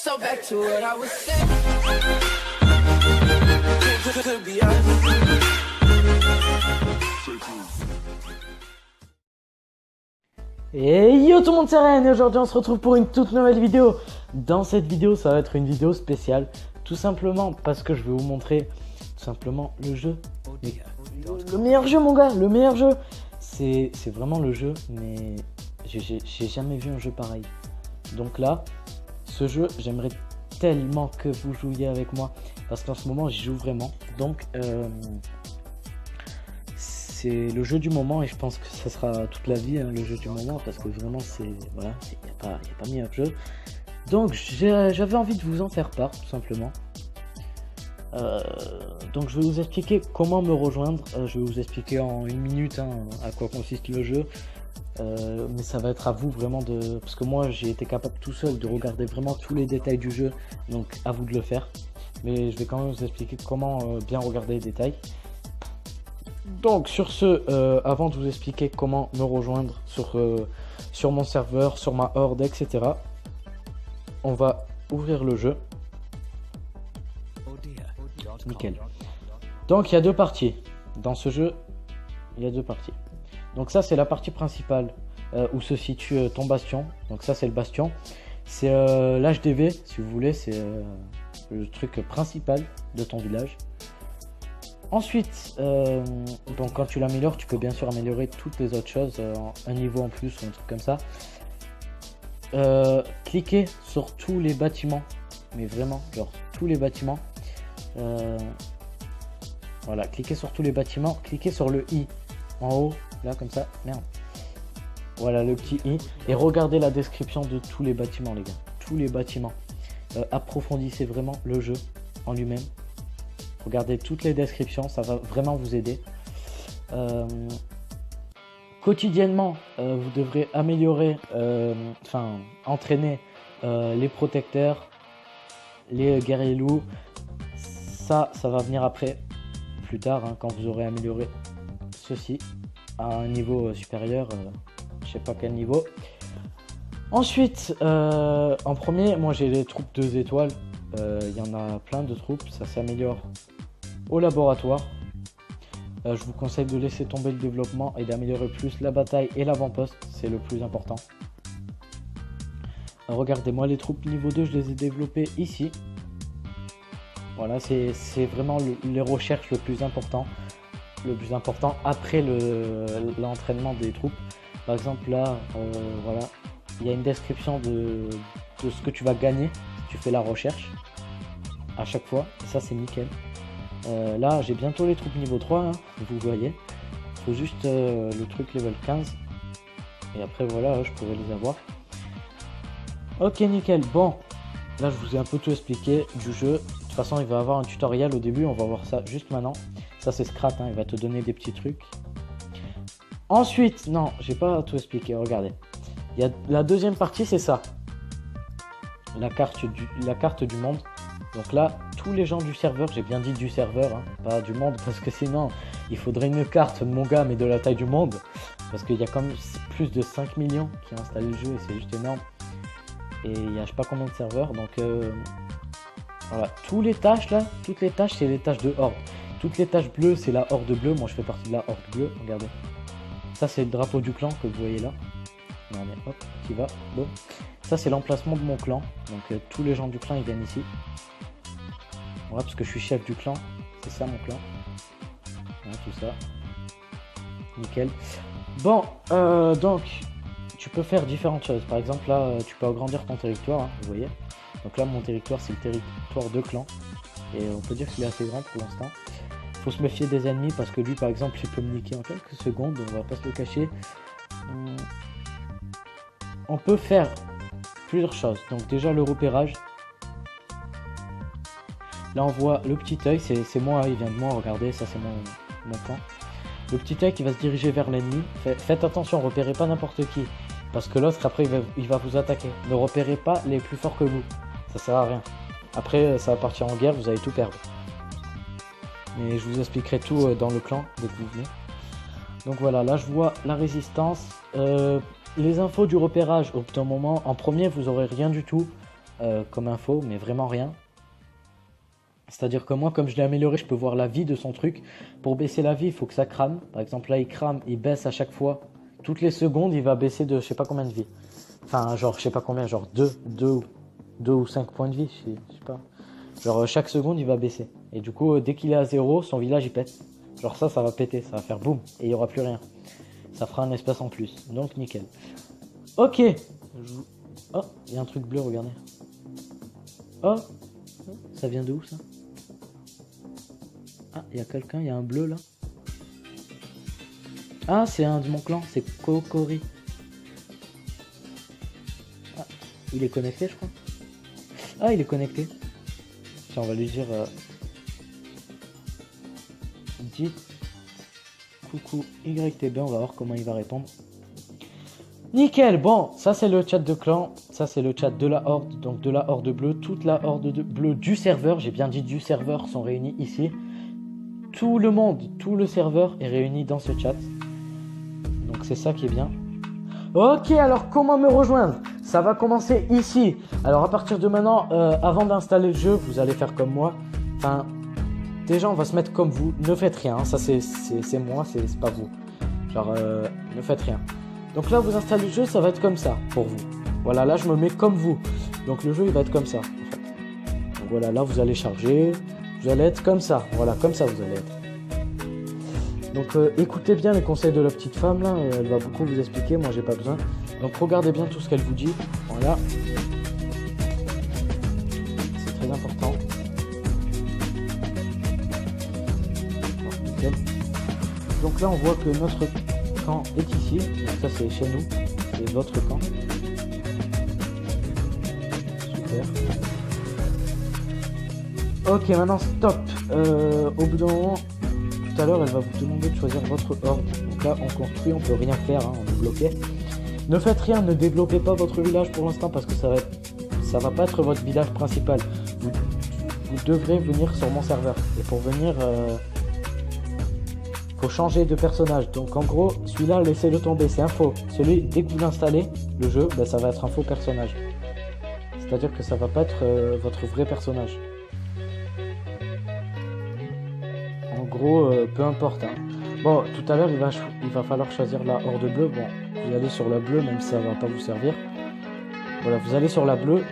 So back to what I was saying. Could be us. Et yo tout le monde, c'est Ren et aujourd'hui on se retrouve pour une toute nouvelle vidéo. Dans cette vidéo ça va être une vidéo spéciale, tout simplement parce que je vais vous montrer tout simplement le jeu. Le meilleur jeu mon gars, le meilleur jeu. C'est vraiment le jeu, mais j'ai jamais vu un jeu pareil. Donc là, ce jeu j'aimerais tellement que vous jouiez avec moi, parce qu'en ce moment j'y joue vraiment. Donc c'est le jeu du moment et je pense que ça sera toute la vie hein, le jeu du moment, parce que vraiment c'est voilà, il n'y a pas meilleur jeu. Donc j'avais envie de vous en faire part tout simplement. Donc je vais vous expliquer comment me rejoindre. Je vais vous expliquer en une minute hein, à quoi consiste le jeu. Mais ça va être à vous vraiment de... Parce que moi j'ai été capable tout seul de regarder vraiment tous les détails du jeu. Donc à vous de le faire. Mais je vais quand même vous expliquer comment bien regarder les détails. Donc sur ce, avant de vous expliquer comment me rejoindre sur mon serveur, sur ma horde, etc. On va ouvrir le jeu. Nickel. Donc il y a deux parties. Dans ce jeu, il y a deux parties. Donc ça c'est la partie principale où se situe ton bastion. Donc ça c'est le bastion. C'est l'HDV si vous voulez, c'est le truc principal de ton village. Ensuite, donc quand tu l'améliores, tu peux bien sûr améliorer toutes les autres choses, un niveau en plus ou un truc comme ça. Cliquez sur tous les bâtiments, mais vraiment, genre tous les bâtiments. Voilà, cliquez sur tous les bâtiments, cliquez sur le i en haut, là comme ça, merde. Voilà le petit i, et regardez la description de tous les bâtiments les gars, tous les bâtiments. Approfondissez vraiment le jeu en lui-même. Regardez toutes les descriptions, ça va vraiment vous aider. Quotidiennement, vous devrez améliorer, entraîner les protecteurs, les guerriers loups. Ça va venir après, plus tard, hein, quand vous aurez amélioré ceci à un niveau supérieur, je sais pas quel niveau. Ensuite, en premier, moi j'ai les troupes 2 étoiles. Il y en a plein de troupes, ça s'améliore au laboratoire. Je vous conseille de laisser tomber le développement et d'améliorer plus la bataille et l'avant-poste, c'est le plus important. Regardez-moi les troupes niveau 2, je les ai développées ici. Voilà, c'est vraiment les recherches le plus important après l'entraînement des troupes. Par exemple là, voilà, il y a une description de ce que tu vas gagner si tu fais la recherche à chaque fois, et ça c'est nickel. Là j'ai bientôt les troupes niveau 3 hein, vous voyez, il faut juste le truc level 15 et après voilà je pourrais les avoir. Ok nickel. Bon là je vous ai un peu tout expliqué du jeu. De toute façon il va y avoir un tutoriel au début, on va voir ça juste maintenant. Ça c'est Scrat hein, il va te donner des petits trucs. Ensuite non j'ai pas tout expliqué, regardez, il y a la deuxième partie, c'est ça, la carte du monde. Donc là, tous les gens du serveur, j'ai bien dit du serveur, hein, pas du monde, parce que sinon, il faudrait une carte de mon gars, mais de la taille du monde. Parce qu'il y a comme plus de 5 millions qui ont installé le jeu, et c'est juste énorme. Et il y a je sais pas combien de serveurs, donc voilà. Toutes les tâches là, toutes les tâches, c'est les tâches de horde. Toutes les tâches bleues, c'est la horde bleue, moi je fais partie de la horde bleue, regardez. Ça c'est le drapeau du clan que vous voyez là. Non mais hop, qui va, bon. Ça c'est l'emplacement de mon clan, donc tous les gens du clan ils viennent ici. Voilà, parce que je suis chef du clan, c'est ça mon clan. Voilà, tout ça. Nickel. Bon, donc, tu peux faire différentes choses. Par exemple, là, tu peux agrandir ton territoire, hein, vous voyez. Donc là, mon territoire, c'est le territoire de clan. Et on peut dire qu'il est assez grand pour l'instant. Faut se méfier des ennemis, parce que lui, par exemple, il peut me niquer en quelques secondes, on va pas se le cacher. On peut faire plusieurs choses. Donc déjà, le repérage. Là on voit le petit œil, c'est moi, il vient de moi, regardez, ça c'est mon camp. Le petit œil qui va se diriger vers l'ennemi. Faites attention, repérez pas n'importe qui, parce que l'autre après il va vous attaquer. Ne repérez pas les plus forts que vous, ça sert à rien. Après ça va partir en guerre, vous allez tout perdre. Mais je vous expliquerai tout dans le clan dès que vous venez. Donc voilà, là je vois la résistance. Les infos du repérage, au bout d'un moment, en premier vous aurez rien du tout. comme info, mais vraiment rien. C'est-à-dire que moi, comme je l'ai amélioré, je peux voir la vie de son truc. Pour baisser la vie, il faut que ça crame. Par exemple, là, il crame, il baisse à chaque fois. Toutes les secondes, il va baisser de je sais pas combien de vie. Enfin, genre, je sais pas combien, genre 2 ou 5 points de vie, je sais pas. Genre, chaque seconde, il va baisser. Et du coup, dès qu'il est à 0, son village, il pète. Genre ça va péter, ça va faire boum. Et il n'y aura plus rien. Ça fera un espace en plus. Donc, nickel. Ok. Oh, il y a un truc bleu, regardez. Oh, ça vient de où, ça? Ah, il y a quelqu'un, il y a un bleu, là. Ah, c'est un de mon clan, c'est Kokori. Ah, il est connecté, je crois. Ah, il est connecté. Tiens, on va lui dire... Dites coucou YTB, on va voir comment il va répondre. Nickel, bon, ça c'est le chat de clan, ça c'est le chat de la horde, donc de la horde bleue, toute la horde bleue du serveur, j'ai bien dit du serveur, sont réunis ici. Tout le monde, tout le serveur est réuni dans ce chat. Donc c'est ça qui est bien. Ok, alors comment me rejoindre? Ça va commencer ici. Alors à partir de maintenant, avant d'installer le jeu, vous allez faire comme moi. Enfin, déjà on va se mettre comme vous. Ne faites rien, hein. Ça c'est moi, c'est pas vous. Genre, ne faites rien. Donc là vous installez le jeu, ça va être comme ça pour vous. Voilà, là je me mets comme vous. Donc le jeu il va être comme ça. En fait. Donc voilà, là vous allez charger. Vous allez être comme ça. Voilà, comme ça vous allez être. Donc écoutez bien les conseils de la petite femme là, elle va beaucoup vous expliquer, moi j'ai pas besoin. Donc regardez bien tout ce qu'elle vous dit, voilà. C'est très important. Donc là on voit que notre camp est ici, donc ça c'est chez nous, c'est votre camp. Super. Ok, maintenant stop. Au bout d'un moment, tout à l'heure, elle va vous demander de choisir votre horde. Donc là, on construit, on peut rien faire, hein, on est bloqué. Ne faites rien, ne développez pas votre village pour l'instant parce que ça va pas être votre village principal. Vous devrez venir sur mon serveur. Et pour venir, faut changer de personnage. Donc en gros, celui-là, laissez-le tomber, c'est un faux. Celui, dès que vous l'installez, le jeu, ben, ça va être un faux personnage. C'est-à-dire que ça va pas être votre vrai personnage. En gros, peu importe. Hein. Bon, tout à l'heure, il va falloir choisir la horde bleue. Bon, vous allez sur la bleue, même si ça va pas vous servir. Voilà, vous allez sur la bleue.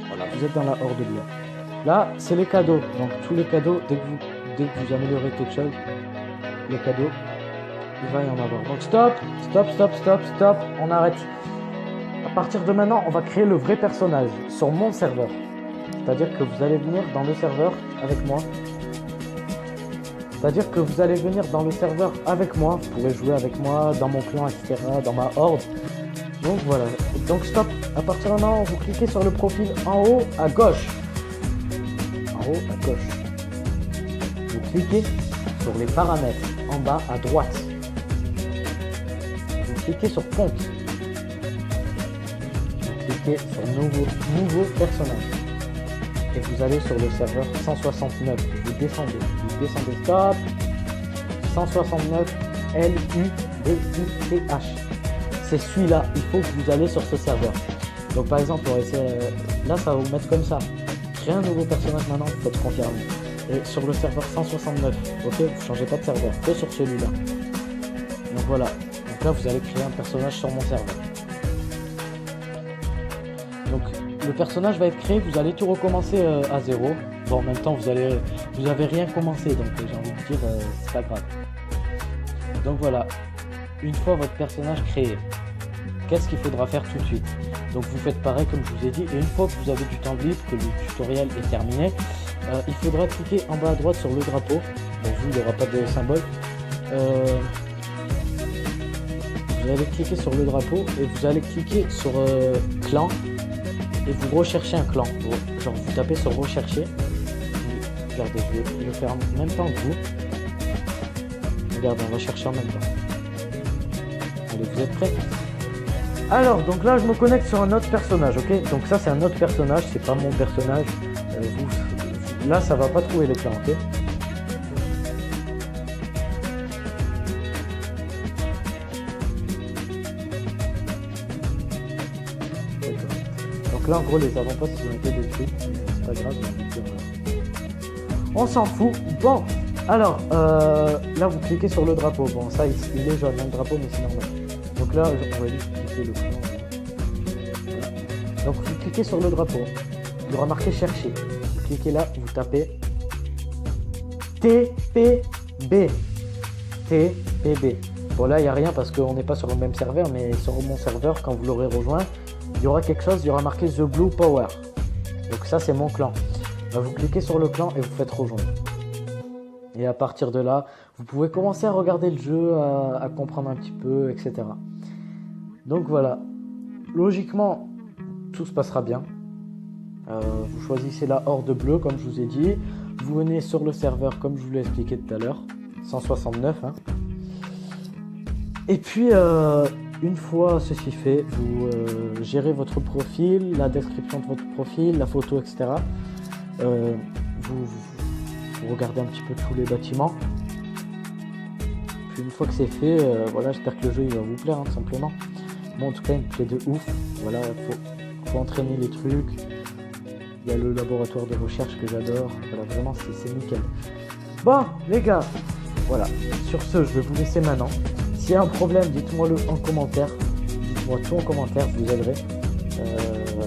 Voilà, vous êtes dans la horde bleue. Là, c'est les cadeaux. Donc, tous les cadeaux, dès que vous améliorez quelque chose, les cadeaux, il va y en avoir. Donc, stop, on arrête. À partir de maintenant, on va créer le vrai personnage sur mon serveur. C'est-à-dire que vous allez venir dans le serveur avec moi. C'est-à-dire que vous allez venir dans le serveur avec moi, vous pourrez jouer avec moi, dans mon clan, etc., dans ma horde. Donc voilà, donc stop, à partir de maintenant, vous cliquez sur le profil en haut à gauche. En haut à gauche. Vous cliquez sur les paramètres, en bas à droite. Vous cliquez sur compte. Vous cliquez sur nouveau personnage. Et vous allez sur le serveur 169, vous descendez, stop, 169 LUBITH. C'est celui-là, il faut que vous allez sur ce serveur. Donc par exemple, là ça va vous mettre comme ça. Créez un nouveau personnage maintenant, vous faites confirmer. Et sur le serveur 169, ok, vous changez pas de serveur, que sur celui-là. Donc voilà, donc là vous allez créer un personnage sur mon serveur. Donc le personnage va être créé, vous allez tout recommencer à zéro. Bon, en même temps, vous avez rien commencé, donc j'ai envie de dire, c'est pas grave. Donc voilà, une fois votre personnage créé, qu'est-ce qu'il faudra faire tout de suite? Donc vous faites pareil comme je vous ai dit, et une fois que vous avez du temps libre, que le tutoriel est terminé, il faudra cliquer en bas à droite sur le drapeau. Pour vous, il n'y aura pas de symbole. Vous allez cliquer sur le drapeau et vous allez cliquer sur clan. Et vous recherchez un clan, genre vous tapez sur rechercher. Regardez, je vais le faire en même temps que vous. Regardez, on va chercher en même temps. Allez, vous êtes prêts? Alors, donc là je me connecte sur un autre personnage, ok? Donc ça c'est un autre personnage, c'est pas mon personnage. Là ça va pas trouver les clans, ok? Donc Donc là, en gros, les avant-postes, ils ont été détruits. C'est pas grave, j'ai envie de dire, on s'en fout. Bon, alors, là, vous cliquez sur le drapeau. Bon, ça, il est jaune, hein, le drapeau, mais c'est normal. Donc là, on va juste cliquer le clan. Voilà. Donc, vous cliquez sur le drapeau. Il y aura marqué chercher. Vous cliquez là, vous tapez TPB. TPB. Bon, là, il n'y a rien parce qu'on n'est pas sur le même serveur, mais sur mon serveur, quand vous l'aurez rejoint, il y aura quelque chose, il y aura marqué The Blue Power. Donc ça, c'est mon clan. Là, vous cliquez sur le clan et vous faites rejoindre. Et à partir de là, vous pouvez commencer à regarder le jeu, à comprendre un petit peu, etc. Donc voilà. Logiquement, tout se passera bien. Vous choisissez la horde bleue, comme je vous ai dit. Vous venez sur le serveur, comme je vous l'ai expliqué tout à l'heure. 169, hein. Et puis, une fois ceci fait, vous gérez votre profil, la description de votre profil, la photo, etc. Vous regardez un petit peu tous les bâtiments. Puis une fois que c'est fait, voilà, j'espère que le jeu il va vous plaire, hein, tout simplement. Bon, en tout cas, il me plaît de ouf. Voilà, faut entraîner les trucs. Il y a le laboratoire de recherche que j'adore. Voilà, vraiment, c'est nickel. Bon, les gars, voilà. Sur ce, je vais vous laisser maintenant. S'il y a un problème, dites-moi le en commentaire. Dites-moi tout en commentaire, je vous aiderai.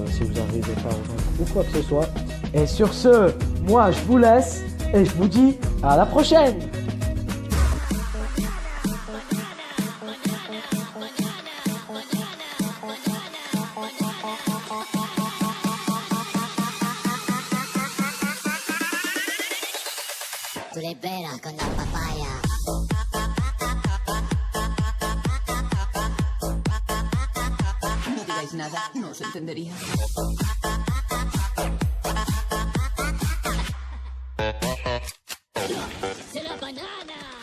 Si vous n'arrivez pas à rejoindre ou quoi que ce soit. Et sur ce, moi je vous laisse et je vous dis à la prochaine. Tu liberas con la papaya. No digáis nada, no os entendería. ¡C'est la banana!